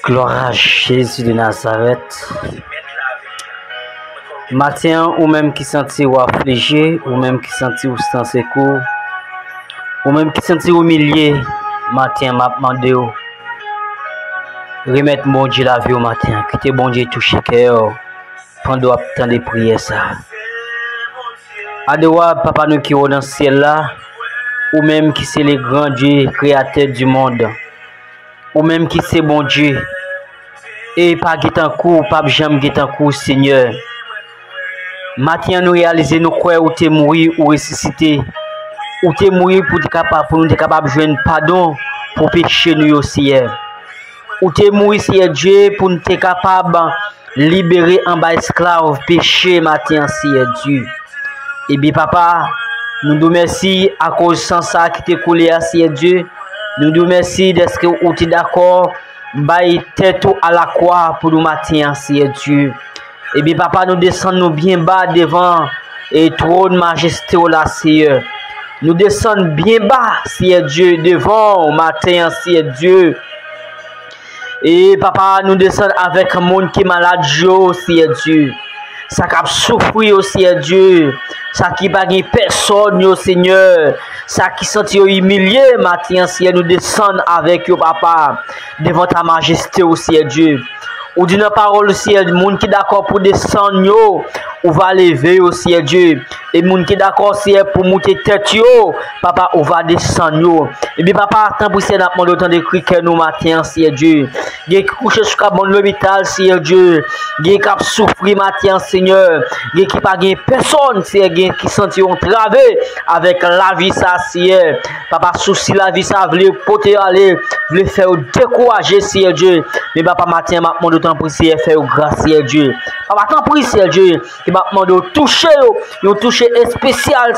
Gloire à Jésus de Nazareth. Matin, ou même qui sentit ou affligé, ou même qui sentit ou sans secours, ou même qui sentit humilié, matin, m'a demandé remettre mon Dieu la vie au matin, quitter bon Dieu toucher cœur, prendre temps de prier ça. Adewa, papa nous qui est dans le ciel là, ou même qui c'est le grand Dieu, créateur du monde, ou même qui c'est bon Dieu, et pas guetan coup, pas jamais guetan coup, Seigneur. Matin nous réaliser nous croire ou t'es mourir ou ressusciter, ou t'es mourir pour nous être capable de joindre pardon pour pécher nous aussi. Ou t'es mourir si Dieu pour nous être capable de libérer en bas esclave péché matin si Dieu. Et bien papa, nous nous remercions à cause sans ça qui t'est coulé à si Dieu. Nous nous remercions d'être que vous êtes d'accord, bailler tête à la croix pour nous matin si Dieu. Et bien papa, nous descendons bien bas devant et trône majesté là Seigneur. Nous descendons bien bas si Dieu devant matin si Dieu. Et papa, nous descendons avec un monde qui est malade si Dieu. Ça qui a souffert aussi Dieu. Ça qui n'a pas personne Seigneur. Ça qui senti humilié matin si nous descendons avec papa devant ta majesté aussi Dieu. Ou dit la parole aussi, le monde qui est d'accord pour descendre, ou va lever aussi Dieu. Et le monde qui est d'accord pour monter tête, papa, on va descendre. Et bien, papa, tant pour ça, nous avons autant de cris que nous matin, si Dieu. Il y a qui couche sur l'hôpital, si Dieu. Il y a qui souffre matin, Seigneur. Il y a qui pas personne, si qui sentit entravé avec la vie, ça, si papa, souci la vie, ça, voulait porter aller, voulait faire décourager, si Dieu. Mais papa, matin, m'a demandé pour essayer de faire grâce à Dieu. Papa, tant pour essayer Dieu, il m'a demandé de toucher, spécial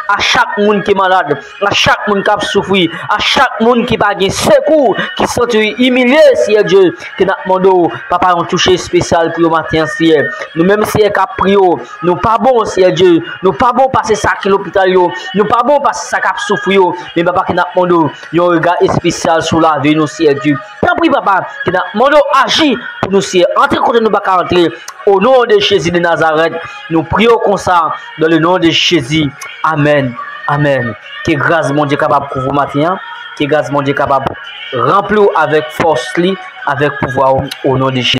à chaque monde qui est malade, à chaque monde qui a souffert, à chaque monde qui n'a pas de secours, qui se sent humilié, si Dieu, qui n'a demandé, papa, on touche spécial pour le matin, si nous même si nous prions, nous pas bon, si Dieu, nous pas bon passer ça qui l'hôpital, nous pas bon passer ça qui a souffert, mais papa, qui n'a demandé, un regard spécial sur la vie, nous, si Dieu. Tant pis, papa, qui n'a demandé agir pour nous, si entrer contre nous, pas entrer. Au nom de Jésus de Nazareth, nous prions comme ça, dans le nom de Jésus. Amen. Amen. Que grâce mon Dieu capable pour vous matin. Que grâce mon Dieu capable remplir avec force, avec pouvoir au nom de Jésus.